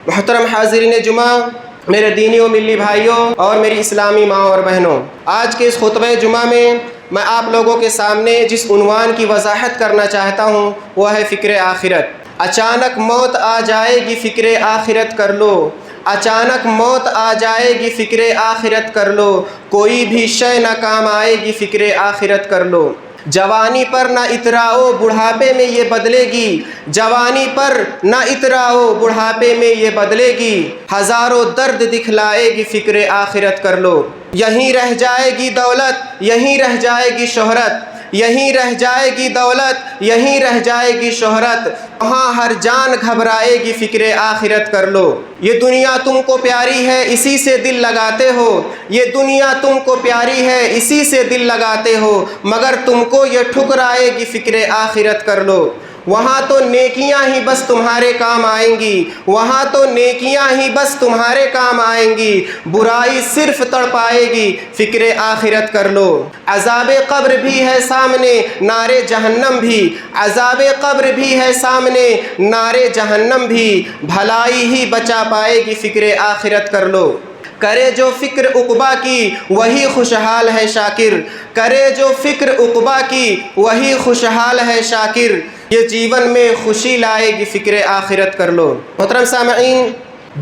محترم حاضرین جمعہ، میرے دینی و ملی بھائیوں اور میری اسلامی ماں اور بہنوں، آج کے اس خطبہ جمعہ میں آپ لوگوں کے سامنے جس عنوان کی وضاحت کرنا چاہتا ہوں وہ ہے فکر آخرت۔ اچانک موت آ جائے گی فکر آخرت کر لو، اچانک موت آ جائے گی فکر آخرت کر لو، کوئی بھی شے نہ کام آئے گی فکر آخرت کر لو۔ جوانی پر نہ اتراؤ بڑھاپے میں یہ بدلے گی، جوانی پر نہ اتراؤ بڑھاپے میں یہ بدلے گی، ہزاروں درد دکھلائے گی فکر آخرت کر لو۔ یہیں رہ جائے گی دولت، یہیں رہ جائے گی شہرت، یہیں رہ جائے گی دولت، یہیں رہ جائے گی شہرت، وہاں ہر جان گھبرائے گی فکر آخرت کر لو۔ یہ دنیا تم کو پیاری ہے اسی سے دل لگاتے ہو، یہ دنیا تم کو پیاری ہے اسی سے دل لگاتے ہو، مگر تم کو یہ ٹھکرائے گی فکر آخرت کر لو۔ وہاں تو نیکیاں ہی بس تمہارے کام آئیں گی، وہاں تو نیکیاں ہی بس تمہارے کام آئیں گی، برائی صرف تڑپائے گی فکر آخرت کر لو۔ عذاب قبر بھی ہے سامنے نار جہنم بھی، عذاب قبر بھی ہے سامنے نار جہنم بھی، بھلائی ہی بچا پائے گی فکر آخرت کر لو۔ کرے جو فکر عقبا کی وہی خوشحال ہے شاکر، کرے جو فکر عقبا کی وہی خوشحال ہے شاکر، یہ جیون میں خوشی لائے گی فکر آخرت کر لو۔ محترم سامعین،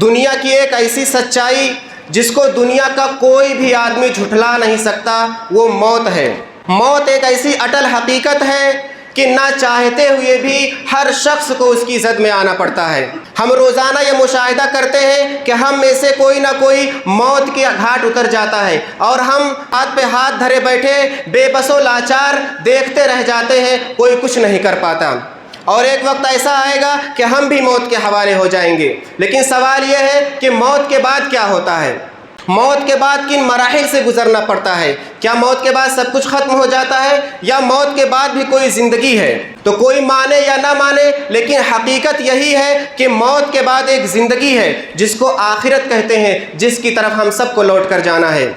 دنیا کی ایک ایسی سچائی جس کو دنیا کا کوئی بھی آدمی جھٹلا نہیں سکتا وہ موت ہے۔ موت ایک ایسی اٹل حقیقت ہے کہ نہ چاہتے ہوئے بھی ہر شخص کو اس کی زد میں آنا پڑتا ہے۔ ہم روزانہ یہ مشاہدہ کرتے ہیں کہ ہم میں سے کوئی نہ کوئی موت کے گھاٹ اتر جاتا ہے اور ہم ہاتھ پہ ہاتھ دھرے بیٹھے بے بس و لاچار دیکھتے رہ جاتے ہیں، کوئی کچھ نہیں کر پاتا۔ اور ایک وقت ایسا آئے گا کہ ہم بھی موت کے حوالے ہو جائیں گے۔ لیکن سوال یہ ہے کہ موت کے بعد کیا ہوتا ہے؟ موت کے بعد کن مراحل سے گزرنا پڑتا ہے؟ کیا موت کے بعد سب کچھ ختم ہو جاتا ہے یا موت کے بعد بھی کوئی زندگی ہے؟ تو کوئی مانے یا نہ مانے لیکن حقیقت یہی ہے کہ موت کے بعد ایک زندگی ہے جس کو آخرت کہتے ہیں، جس کی طرف ہم سب کو لوٹ کر جانا ہے۔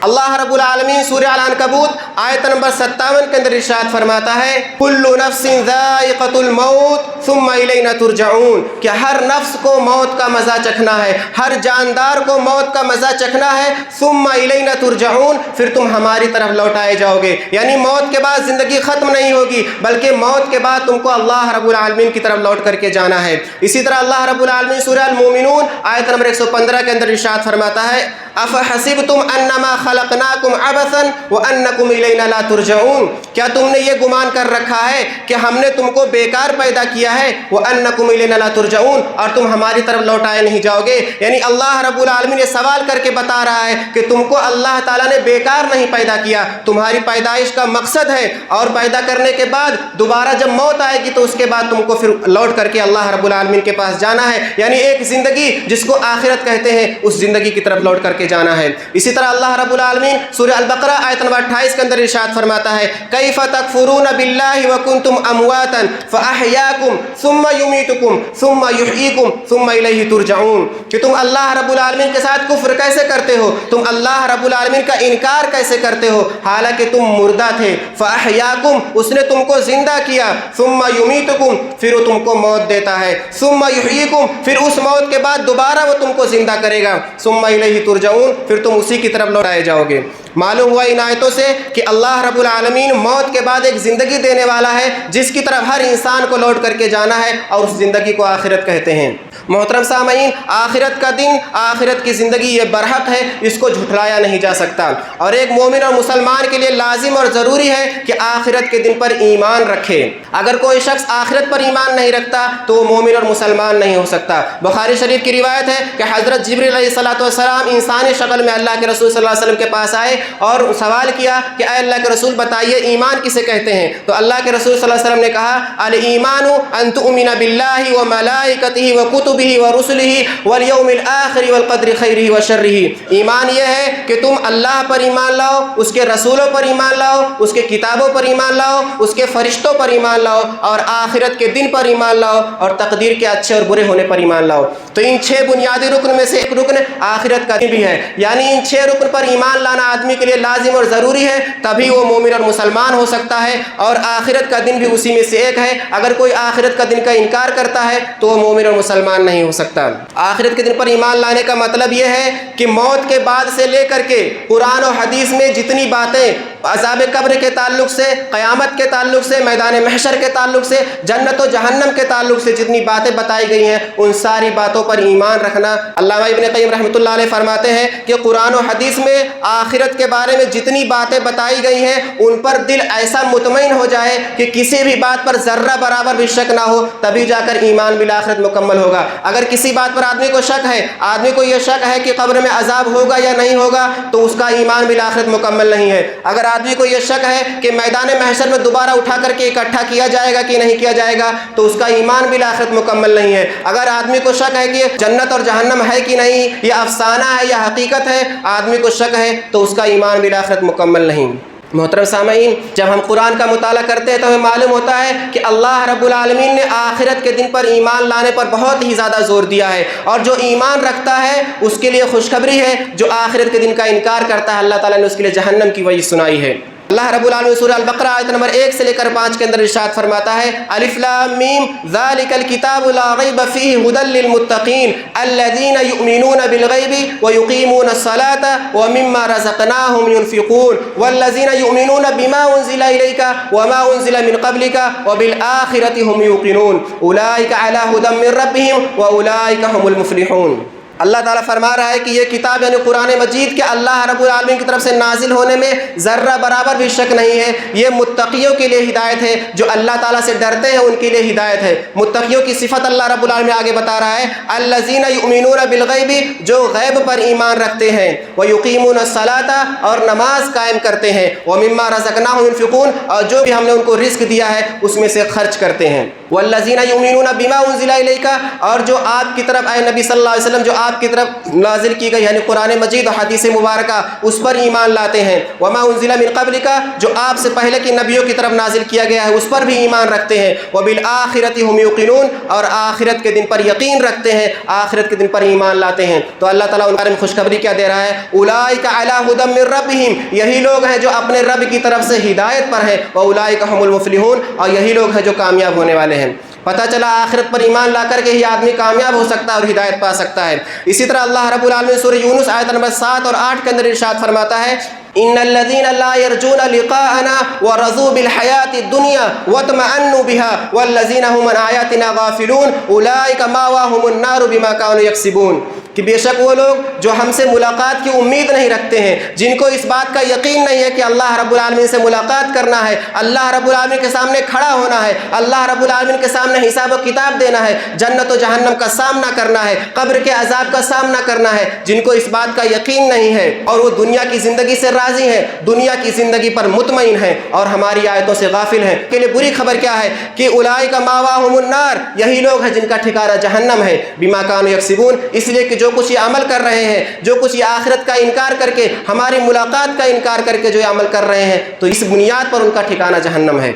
اللہ رب العالمین سورہ العنکبوت آیت نمبر 57 کے اندر ارشاد فرماتا ہے کل نفس ذائقۃ الموت ثم الینا ترجعون، کہ ہر نفس کو موت کا مزہ چکھنا ہے، ہر جاندار کو موت کا مزہ چکھنا ہے، ثم الینا ترجعون، پھر تم ہماری طرف لوٹائے جاؤ گے۔ یعنی موت کے بعد زندگی ختم نہیں ہوگی بلکہ موت کے بعد تم کو اللہ رب العالمین کی طرف لوٹ کر کے جانا ہے۔ اسی طرح اللہ رب العالمین سورہ المومنون آیت نمبر 115 کے اندر ارشاد فرماتا ہے افحسبتم انما خلقناکم عبثا وانکم الینا لا ترجعون، کیا تم نے یہ گمان کر رکھا ہے کہ ہم نے تم کو بیکار پیدا کیا ہے، وانکم الینا لا ترجعون، اور تم ہماری طرف لوٹائے نہیں جاؤ گے؟ یعنی اللہ رب العالمین یہ سوال کر کے بتا رہا ہے کہ تم کو اللہ تعالیٰ نے بیکار نہیں پیدا کیا، تمہاری پیدائش کا مقصد ہے، اور پیدا کرنے کے بعد دوبارہ جب موت آئے گی تو اس کے بعد تم کو پھر لوٹ کر کے اللہ رب العالمین کے پاس جانا ہے۔ یعنی ایک زندگی جس کو آخرت کہتے ہیں اس زندگی کی طرف لوٹ کر کے جانا ہے۔ اسی طرح اللہ رب العالمین سورہ البقرہ آیت نمبر 28 کے اندر ارشاد فرماتا ہے کیف تکفرون باللہ وکنتم امواتا فاحیاکم ثم یمیتکم ثم یحییکم ثم الیہ ترجعون، کہ تم اللہ رب العالمین کے ساتھ کفر کیسے کرتے ہو، تم اللہ رب العالمین کا انکار کیسے کرتے ہو حالانکہ تم مردہ تھے، فاحیاکم، اس نے تم کو زندہ کیا، ثم یمیتکم، پھر وہ تم کو موت دیتا ہے، ثم یحییکم، پھر اس موت کے بعد دوبارہ وہ تم کو زندہ کرے گا، ثم الیہ ترجعون، پھر تم اسی کی طرف لوٹائے جاؤ گے۔ معلوم ہوا ان آیتوں سے کہ اللہ رب العالمین موت کے بعد ایک زندگی دینے والا ہے جس کی طرف ہر انسان کو لوٹ کر کے جانا ہے، اور اس زندگی کو آخرت کہتے ہیں۔ محترم سامعین، آخرت کا دن، آخرت کی زندگی یہ برحق ہے، اس کو جھٹلایا نہیں جا سکتا، اور ایک مومن اور مسلمان کے لیے لازم اور ضروری ہے کہ آخرت کے دن پر ایمان رکھے۔ اگر کوئی شخص آخرت پر ایمان نہیں رکھتا تو وہ مومن اور مسلمان نہیں ہو سکتا۔ بخاری شریف کی روایت ہے کہ حضرت جبریل علیہ السلام انسانی شکل میں اللہ کے رسول صلی اللہ علیہ وسلم کے پاس آئے اور سوال کیا کہ اے اللہ کے رسول بتائیے ایمان کسے کہتے ہیں؟ تو اللہ کے رسول صلی اللہ علیہ وسلم نے کہا الایمان ان تؤمن باللہ وملائکتہ وکتبہ ورسلہ والیوم الآخر والقدر خیرہ وشرہ، ایمان یہ ہے کہ تم اللہ پر ایمان لاؤ، اس کے رسولوں پر ایمان لاؤ، اس کے کتابوں پر ایمان لاؤ، اس کے فرشتوں پر ایمان لاؤ، اور آخرت کے دن پر ایمان لاؤ، اور تقدیر کے اچھے اور برے ہونے پر ایمان لاؤ۔ تو ان 6 بنیادی رکن میں سے ایک رکن آخرت کا دن بھی ہے، یعنی ان 6 رکن پر ایمان لانا آدمی کے لیے لازم اور ضروری ہے، تبھی وہ مومن اور مسلمان ہو سکتا ہے، اور آخرت کا دن بھی اسی میں سے ایک ہے۔ اگر کوئی آخرت کا دن کا انکار کرتا ہے تو وہ مومن اور مسلمان ایمان نہیں ہو سکتا۔ آخرت کے دن پر ایمان لانے کا مطلب یہ ہے کہ موت کے بعد سے لے کر کے قرآن و حدیث میں جتنی باتیں عذاب قبر کے تعلق سے، قیامت کے تعلق سے، میدان محشر کے تعلق سے، جنت و جہنم کے تعلق سے جتنی باتیں بتائی گئی ہیں ان ساری باتوں پر ایمان رکھنا۔ علامہ ابن قیم رحمۃ اللہ علیہ فرماتے ہیں کہ قرآن و حدیث میں آخرت کے بارے میں جتنی باتیں بتائی گئی ہیں ان پر دل ایسا مطمئن ہو جائے کہ کسی بھی بات پر ذرہ برابر بھی شک نہ ہو، تبھی جا کر ایمان بالآخرت مکمل ہوگا۔ اگر کسی بات پر آدمی کو شک ہے، آدمی کو یہ شک ہے کہ قبر میں عذاب ہوگا یا نہیں ہوگا، تو اس کا ایمان بالآخرت مکمل نہیں ہے۔ اگر آدمی کو یہ شک ہے کہ میدان محشر میں دوبارہ اٹھا کر کے اکٹھا کیا جائے گا کہ نہیں کیا جائے گا، تو اس کا ایمان بالآخرت مکمل نہیں ہے۔ اگر آدمی کو شک ہے کہ جنت اور جہنم ہے کہ نہیں، یہ افسانہ ہے یا حقیقت ہے، آدمی کو شک ہے تو اس کا ایمان بالآخرت مکمل نہیں۔ محترم سامعین، جب ہم قرآن کا مطالعہ کرتے ہیں تو ہمیں معلوم ہوتا ہے کہ اللہ رب العالمین نے آخرت کے دن پر ایمان لانے پر بہت ہی زیادہ زور دیا ہے، اور جو ایمان رکھتا ہے اس کے لیے خوشخبری ہے، جو آخرت کے دن کا انکار کرتا ہے اللہ تعالیٰ نے اس کے لیے جہنم کی وعید سنائی ہے۔ اللہ رب العالمین سورہ البقرہ آیت نمبر 1 سے لے کر 5 کے اندر ارشاد فرماتا ہے، الف لام میم ذالک الکتاب لا ریب فیہ ھدی للمتقین الذین یؤمنون بالغیب ویقیمون الصلاة ومما رزقناہم ینفقون والذین یؤمنون بما انزل الیک وما انزل من قبلک وبالآخرۃ ھم یوقنون اولئک علی ھدی من ربہم واولئک ھم المفلحون۔ اللہ تعالیٰ فرما رہا ہے کہ یہ کتاب یعنی قرآن مجید کے اللہ رب العالمین کی طرف سے نازل ہونے میں ذرہ برابر بھی شک نہیں ہے۔ یہ متقیوں کے لیے ہدایت ہے، جو اللہ تعالیٰ سے ڈرتے ہیں ان کے لیے ہدایت ہے۔ متقیوں کی صفت اللہ رب العالمین آگے بتا رہا ہے، الذین یؤمنون بالغیب، جو غیب پر ایمان رکھتے ہیں، ویقیمون الصلاۃ، اور نماز قائم کرتے ہیں، ومما رزقناہم ینفقون، اور جو بھی ہم نے ان کو رزق دیا ہے اس میں سے خرچ کرتے ہیں، والذین یؤمنون بما انزل الیک، اور جو آپ کی طرف اے نبی صلی اللہ علیہ وسلم جو آپ کی طرف نازل کی گئی یعنی قرآن مجید و حدیث مبارکہ اس پر ایمان لاتے ہیں، وما انزل من قبلک، جو آپ سے پہلے کی نبیوں کی طرف نازل کیا گیا ہے اس پر بھی ایمان رکھتے ہیں، وبالآخرۃ ھم یوقنون، اور آخرت کے دن پر یقین رکھتے ہیں، آخرت کے دن پر ایمان لاتے ہیں۔ تو اللہ تعالیٰ ان کے بارے میں خوشخبری کیا دے رہا ہے، اولئک علی ھدی من ربہم، یہی لوگ ہیں جو اپنے رب کی طرف سے ہدایت پر ہیں، واولئک ھم المفلحون، اور یہی لوگ ہیں جو کامیاب ہونے والے ہیں۔ پتہ چلا آخرت پر ایمان لا کر کے ہی آدمی کامیاب ہو سکتا ہے اور ہدایت پا سکتا ہے۔ اسی طرح اللہ رب العالمین سورہ یونس آیت نمبر 7 اور 8 کے اندر ارشاد فرماتا ہے، ان الذين لا يرجون لقاءنا ورضوا بالحياة الدنيا واطمأنوا بها والذين هم عن آياتنا غافلون اولئك مأواهم النار بما كانوا يكسبون، کہ بے شک وہ لوگ جو ہم سے ملاقات کی امید نہیں رکھتے ہیں، جن کو اس بات کا یقین نہیں ہے کہ اللہ رب العالمین سے ملاقات کرنا ہے، اللہ رب العالمین کے سامنے کھڑا ہونا ہے، اللہ رب العالمین کے سامنے حساب و کتاب دینا ہے، جنت و جہنم کا سامنا کرنا ہے، قبر کے عذاب کا سامنا کرنا ہے، جن کو اس بات کا یقین نہیں ہے اور وہ دنیا کی زندگی سے راضی ہیں، دنیا کی زندگی پر مطمئن ہیں اور ہماری آیتوں سے غافل ہیں، کے لیے بری خبر کیا ہے کہ اولئک مأواہم النار، یہی لوگ ہیں جن کا ٹھکانہ جہنم ہے، بما كانوا یکسبون، اس لیے کہ جو کچھ یہ عمل کر رہے ہیں، جو کچھ یہ آخرت کا انکار کر کے، ہماری ملاقات کا انکار کر کے جو یہ عمل کر رہے ہیں، تو اس بنیاد پر ان کا ٹھکانہ جہنم ہے۔